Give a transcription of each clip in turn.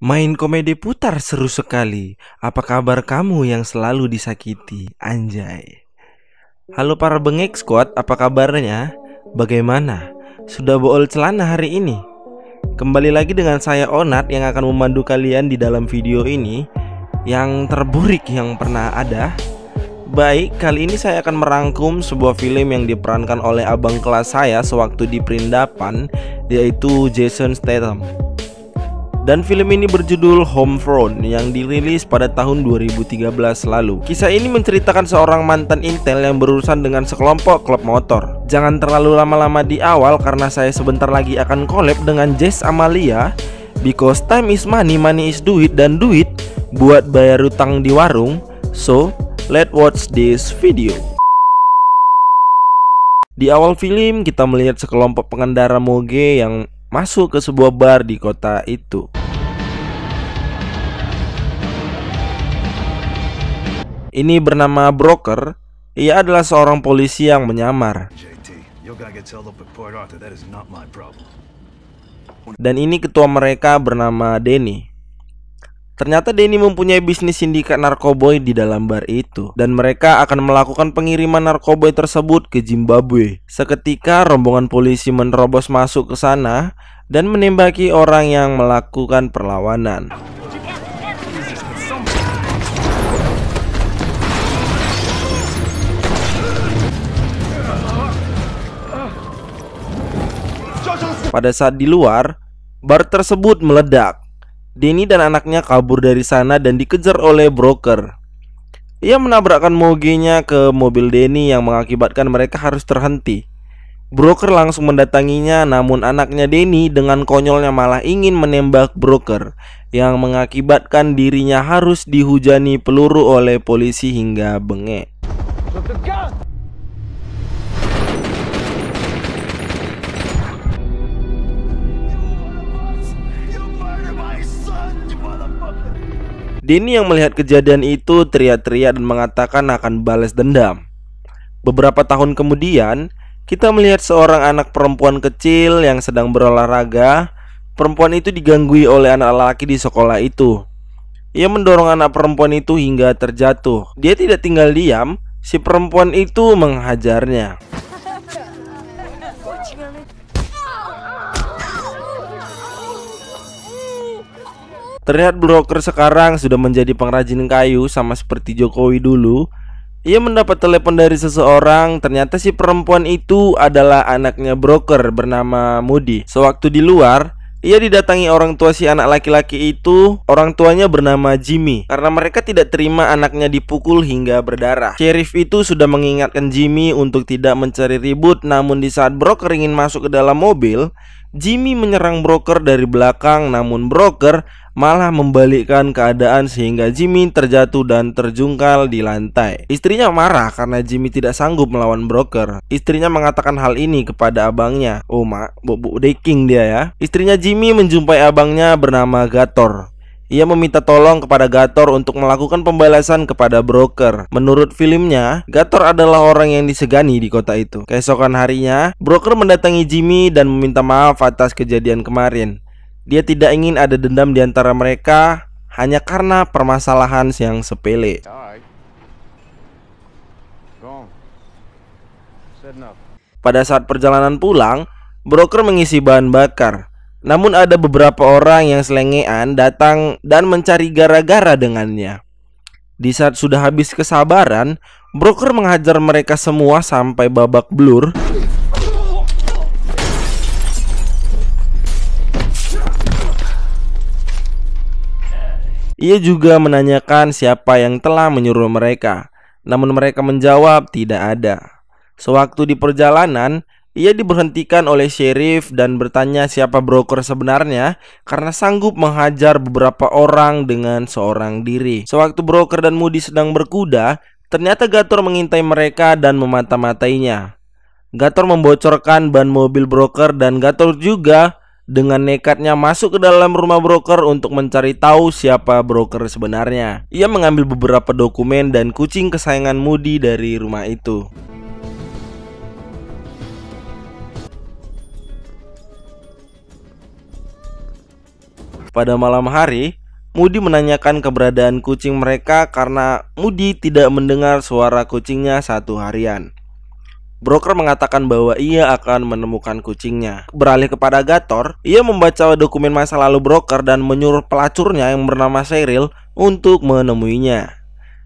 Main komedi putar seru sekali. Apa kabar kamu yang selalu disakiti? Anjay. Halo para bengek squad, apa kabarnya? Bagaimana? Sudah bool celana hari ini? Kembali lagi dengan saya Onat yang akan memandu kalian di dalam video ini yang terburik yang pernah ada. Baik, kali ini saya akan merangkum sebuah film yang diperankan oleh abang kelas saya sewaktu di Perindapan, yaitu Jason Statham. Dan film ini berjudul Homefront yang dirilis pada tahun 2013 lalu. Kisah ini menceritakan seorang mantan intel yang berurusan dengan sekelompok klub motor. Jangan terlalu lama-lama di awal karena saya sebentar lagi akan collab dengan Jess Amalia. Because time is money, money is duit, dan duit buat bayar utang di warung. So, let's watch this video. Di awal film kita melihat sekelompok pengendara moge yang masuk ke sebuah bar di kota itu. Ini bernama Broker. Ia adalah seorang polisi yang menyamar. Dan ini ketua mereka bernama Denny. Ternyata Denny mempunyai bisnis sindikat narkoboy di dalam bar itu, dan mereka akan melakukan pengiriman narkoboy tersebut ke Zimbabwe. Seketika rombongan polisi menerobos masuk ke sana dan menembaki orang yang melakukan perlawanan. Pada saat di luar, bar tersebut meledak. Denny dan anaknya kabur dari sana dan dikejar oleh Broker. Ia menabrakkan mogenya ke mobil Denny yang mengakibatkan mereka harus terhenti. Broker langsung mendatanginya, namun anaknya Denny dengan konyolnya malah ingin menembak Broker, yang mengakibatkan dirinya harus dihujani peluru oleh polisi hingga bengek. Denny yang melihat kejadian itu teriak-teriak dan mengatakan akan balas dendam. Beberapa tahun kemudian, kita melihat seorang anak perempuan kecil yang sedang berolahraga. Perempuan itu diganggui oleh anak laki di sekolah itu. Ia mendorong anak perempuan itu hingga terjatuh. Dia tidak tinggal diam, si perempuan itu menghajarnya. Terlihat Broker sekarang sudah menjadi pengrajin kayu sama seperti Jokowi dulu. Ia mendapat telepon dari seseorang. Ternyata si perempuan itu adalah anaknya Broker bernama Moody. Sewaktu di luar, ia didatangi orang tua si anak laki-laki itu. Orang tuanya bernama Jimmy, karena mereka tidak terima anaknya dipukul hingga berdarah. Sheriff itu sudah mengingatkan Jimmy untuk tidak mencari ribut. Namun di saat Broker ingin masuk ke dalam mobil, Jimmy menyerang Broker dari belakang. Namun Broker malah membalikkan keadaan sehingga Jimmy terjatuh dan terjungkal di lantai. Istrinya marah karena Jimmy tidak sanggup melawan Broker. Istrinya mengatakan hal ini kepada abangnya. Oh mak, bu deking dia ya. Istrinya Jimmy menjumpai abangnya bernama Gator. Ia meminta tolong kepada Gator untuk melakukan pembalasan kepada Broker. Menurut filmnya, Gator adalah orang yang disegani di kota itu. Keesokan harinya, Broker mendatangi Jimmy dan meminta maaf atas kejadian kemarin. Dia tidak ingin ada dendam di antara mereka hanya karena permasalahan yang sepele. Pada saat perjalanan pulang, Broker mengisi bahan bakar. Namun ada beberapa orang yang selengean datang dan mencari gara-gara dengannya. Di saat sudah habis kesabaran, Broker menghajar mereka semua sampai babak belur. Ia juga menanyakan siapa yang telah menyuruh mereka. Namun mereka menjawab tidak ada. Sewaktu di perjalanan, ia diberhentikan oleh sheriff dan bertanya siapa Broker sebenarnya karena sanggup menghajar beberapa orang dengan seorang diri. Sewaktu Broker dan Moody sedang berkuda, ternyata Gator mengintai mereka dan memata-matainya. Gator membocorkan ban mobil Broker dan Gator juga dengan nekatnya masuk ke dalam rumah Broker untuk mencari tahu siapa Broker sebenarnya. Ia mengambil beberapa dokumen dan kucing kesayangan Moody dari rumah itu. Pada malam hari, Moody menanyakan keberadaan kucing mereka karena Moody tidak mendengar suara kucingnya satu harian. Broker mengatakan bahwa ia akan menemukan kucingnya. Beralih kepada Gator, ia membaca dokumen masa lalu Broker dan menyuruh pelacurnya yang bernama Cheryl untuk menemuinya.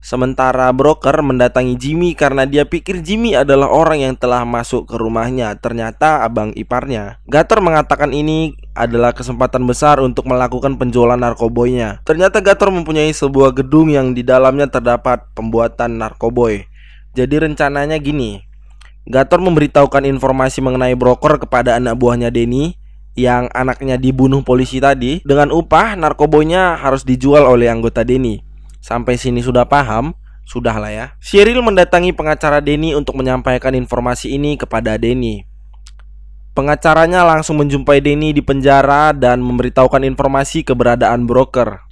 Sementara Broker mendatangi Jimmy karena dia pikir Jimmy adalah orang yang telah masuk ke rumahnya. Ternyata abang iparnya. Gator mengatakan ini adalah kesempatan besar untuk melakukan penjualan narkoboynya. Ternyata Gator mempunyai sebuah gedung yang di dalamnya terdapat pembuatan narkoboy. Jadi rencananya gini, Gator memberitahukan informasi mengenai Broker kepada anak buahnya Denny yang anaknya dibunuh polisi tadi. Dengan upah, narkoboynya harus dijual oleh anggota Denny. Sampai sini sudah paham? Sudahlah ya. Cheryl mendatangi pengacara Denny untuk menyampaikan informasi ini kepada Denny. Pengacaranya langsung menjumpai Denny di penjara dan memberitahukan informasi keberadaan Broker.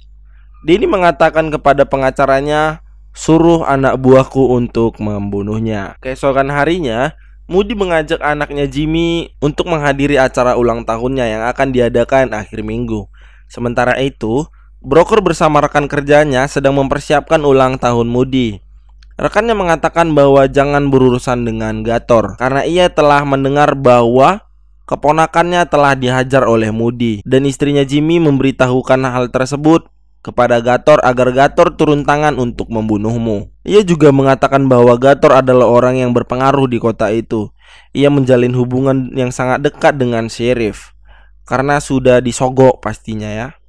Denny mengatakan kepada pengacaranya, suruh anak buahku untuk membunuhnya. Keesokan harinya, Moody mengajak anaknya Jimmy untuk menghadiri acara ulang tahunnya yang akan diadakan akhir minggu. Sementara itu, Broker bersama rekan kerjanya sedang mempersiapkan ulang tahun Moody. Rekannya mengatakan bahwa jangan berurusan dengan Gator karena ia telah mendengar bahwa keponakannya telah dihajar oleh Moody, dan istrinya Jimmy memberitahukan hal tersebut kepada Gator agar Gator turun tangan untuk membunuhmu. Ia juga mengatakan bahwa Gator adalah orang yang berpengaruh di kota itu. Ia menjalin hubungan yang sangat dekat dengan sheriff karena sudah disogok pastinya ya.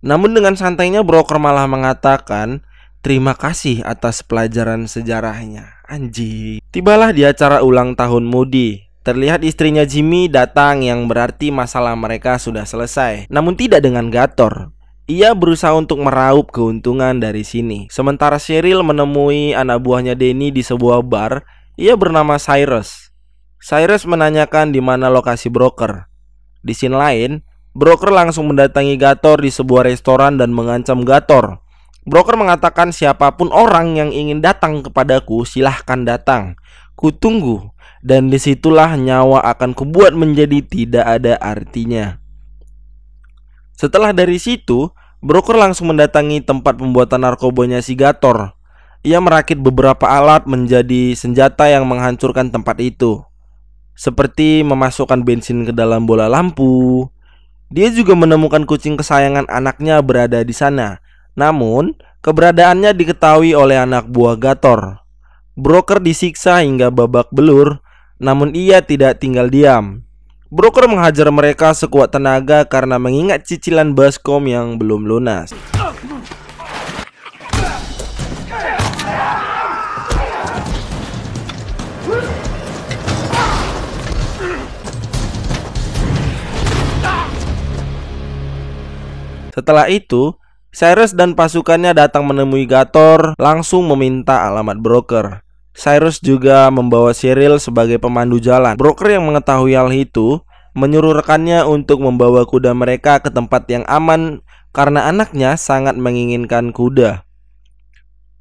Namun dengan santainya Broker malah mengatakan terima kasih atas pelajaran sejarahnya. Anjing. Tibalah di acara ulang tahun Moody. Terlihat istrinya Jimmy datang yang berarti masalah mereka sudah selesai. Namun tidak dengan Gator. Ia berusaha untuk meraup keuntungan dari sini. Sementara Cheryl menemui anak buahnya Denny di sebuah bar. Ia bernama Cyrus. Cyrus menanyakan di mana lokasi Broker. Di scene lain, Broker langsung mendatangi Gator di sebuah restoran dan mengancam Gator. Broker mengatakan siapapun orang yang ingin datang kepadaku silahkan datang. Kutunggu. Dan disitulah nyawa akan kubuat menjadi tidak ada artinya. Setelah dari situ, Broker langsung mendatangi tempat pembuatan narkobonya si Gator. Ia merakit beberapa alat menjadi senjata yang menghancurkan tempat itu, seperti memasukkan bensin ke dalam bola lampu. Dia juga menemukan kucing kesayangan anaknya berada di sana. Namun, keberadaannya diketahui oleh anak buah Gator. Broker disiksa hingga babak belur, namun ia tidak tinggal diam. Broker menghajar mereka sekuat tenaga karena mengingat cicilan baskom yang belum lunas. Setelah itu, Cyrus dan pasukannya datang menemui Gator, langsung meminta alamat Broker. Cyrus juga membawa Cheryl sebagai pemandu jalan. Broker yang mengetahui hal itu menyuruh rekannya untuk membawa kuda mereka ke tempat yang aman karena anaknya sangat menginginkan kuda.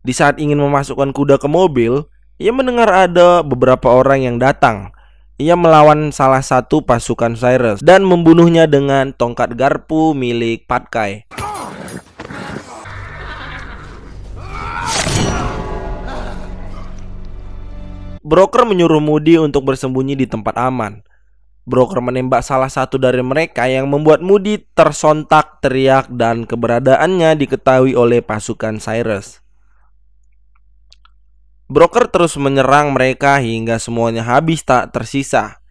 Di saat ingin memasukkan kuda ke mobil, ia mendengar ada beberapa orang yang datang. Ia melawan salah satu pasukan Cyrus dan membunuhnya dengan tongkat garpu milik Patkai. Broker menyuruh Moody untuk bersembunyi di tempat aman. Broker menembak salah satu dari mereka yang membuat Moody tersontak teriak dan keberadaannya diketahui oleh pasukan Cyrus. Broker terus menyerang mereka hingga semuanya habis tak tersisa.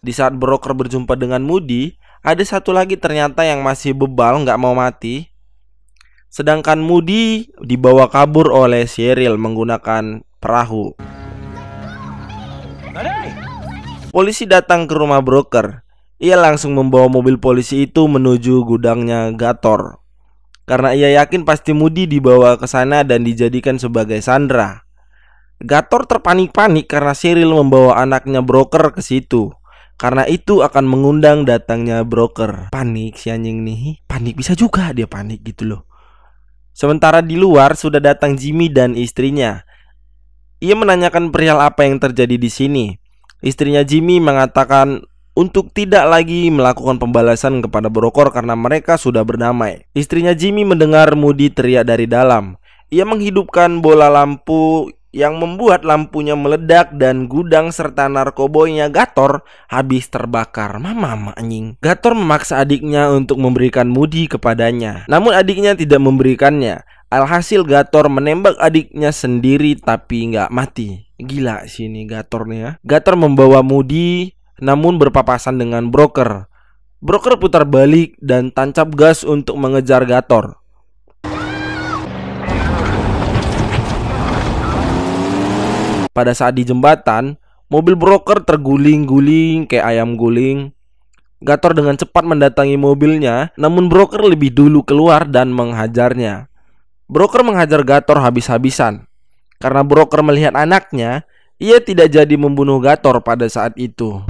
Di saat Broker berjumpa dengan Moody, ada satu lagi ternyata yang masih bebal nggak mau mati. Sedangkan Moody dibawa kabur oleh Cheryl menggunakan perahu. Polisi datang ke rumah Broker. Ia langsung membawa mobil polisi itu menuju gudangnya Gator, karena ia yakin pasti Moody dibawa ke sana dan dijadikan sebagai sandera. Gator terpanik-panik karena Cheryl membawa anaknya Broker ke situ. Karena itu akan mengundang datangnya Broker. Panik si anjing nih. Panik, bisa juga dia panik gitu loh. Sementara di luar sudah datang Jimmy dan istrinya. Ia menanyakan perihal apa yang terjadi di sini. Istrinya Jimmy mengatakan untuk tidak lagi melakukan pembalasan kepada broker karena mereka sudah berdamai. Istrinya Jimmy mendengar Moody teriak dari dalam. Ia menghidupkan bola lampu yang membuat lampunya meledak dan gudang serta narkoboynya Gator habis terbakar. Mama anjing. Gator memaksa adiknya untuk memberikan Moody kepadanya. Namun adiknya tidak memberikannya. Alhasil Gator menembak adiknya sendiri tapi nggak mati. Gila sini Gatornya. Gator membawa Moody namun berpapasan dengan broker. Broker putar balik dan tancap gas untuk mengejar Gator. Pada saat di jembatan, mobil broker terguling-guling kayak ayam guling. Gator dengan cepat mendatangi mobilnya, namun broker lebih dulu keluar dan menghajarnya. Broker menghajar Gator habis-habisan. Karena broker melihat anaknya, ia tidak jadi membunuh Gator pada saat itu.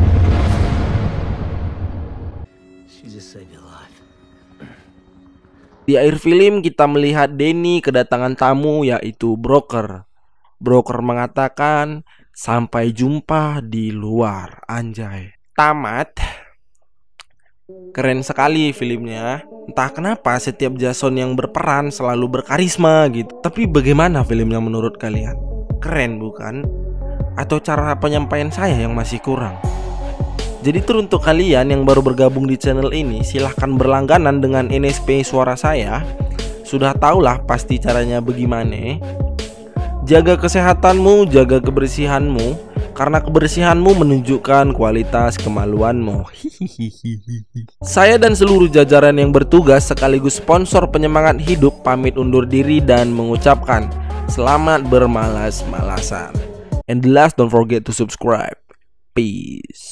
Di akhir film kita melihat Danny kedatangan tamu yaitu broker. Broker mengatakan sampai jumpa di luar. Anjay. Tamat. Keren sekali filmnya. Entah kenapa setiap Jason yang berperan selalu berkarisma gitu. Tapi bagaimana filmnya menurut kalian? Keren bukan? Atau cara penyampaian saya yang masih kurang? Jadi untuk kalian yang baru bergabung di channel ini, silahkan berlangganan dengan NSP suara saya. Sudah tahulah pasti caranya bagaimana. Jaga kesehatanmu, jaga kebersihanmu, karena kebersihanmu menunjukkan kualitas kemaluanmu. Saya dan seluruh jajaran yang bertugas sekaligus sponsor penyemangat hidup pamit undur diri dan mengucapkan selamat bermalas-malasan. And the last, don't forget to subscribe. Peace.